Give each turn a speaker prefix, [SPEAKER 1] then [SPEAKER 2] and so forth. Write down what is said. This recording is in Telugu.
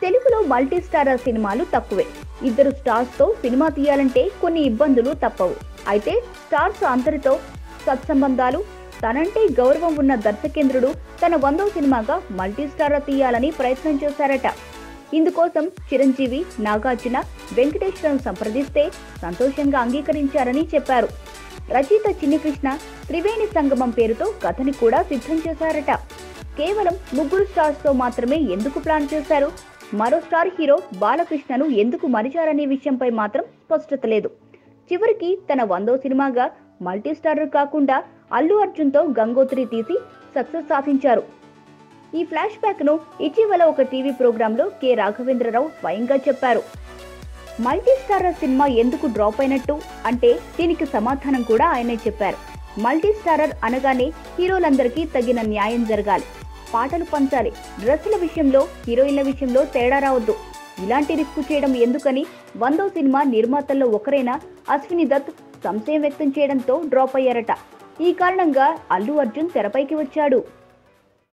[SPEAKER 1] తెలుగులో మల్టీ స్టారర్ సినిమాలు తక్కువే. ఇద్దరు స్టార్స్ తో సినిమా తీయాలంటే కొన్ని ఇబ్బందులు తప్పవు. అయితే స్టార్స్ అందరితో సత్సంబంధాలు, తనంటే గౌరవం ఉన్న దర్శకేంద్రుడు తన 100వ సినిమాగా మల్టీ స్టారర్ తీయాలని ప్రయత్నం చేశారట. ఇందుకోసం చిరంజీవి, నాగార్జున, వెంకటేశ్వరను సంప్రదిస్తే సంతోషంగా అంగీకరించారని చెప్పారు. రచయిత చిన్ని కృష్ణ త్రివేణి సంగమం పేరుతో కథని కూడా సిద్ధం చేశారట. కేవలం ముగ్గురు స్టార్స్ తో మాత్రమే ఎందుకు ప్లాన్ చేశారు, మరో స్టార్ హీరో బాలకృష్ణను ఎందుకు మరిచారనే విషయంపై మాత్రం స్పష్టత లేదు. చివరికి తన 100వ సినిమాగా మల్టీ స్టారర్ కాకుండా అల్లు అర్జున్ తో గంగోత్రి తీసి సక్సెస్ సాధించారు. ఈ ఫ్లాష్ బ్యాక్ ను ఇటీవల ఒక టీవీ ప్రోగ్రాంలో కె రాఘవేంద్రరావు స్వయంగా చెప్పారు. మల్టీ స్టారర్ సినిమా ఎందుకు డ్రాప్ అయినట్టు అంటే దీనికి సమాధానం కూడా ఆయనే చెప్పారు. మల్టీ స్టారర్ అనగానే హీరోలందరికీ తగిన న్యాయం జరగాలి, పాటలు పంచాలి, డ్రెస్సుల విషయంలో, హీరోయిన్ల విషయంలో తేడా రావద్దు. ఇలాంటి రిస్క్ చేయడం ఎందుకని 100వ సినిమా నిర్మాతల్లో ఒకరైన అశ్విని దత్ సంశయం వ్యక్తం చేయడంతో డ్రాప్ అయ్యారట. ఈ కారణంగా అల్లు అర్జున్ తెరపైకి వచ్చాడు.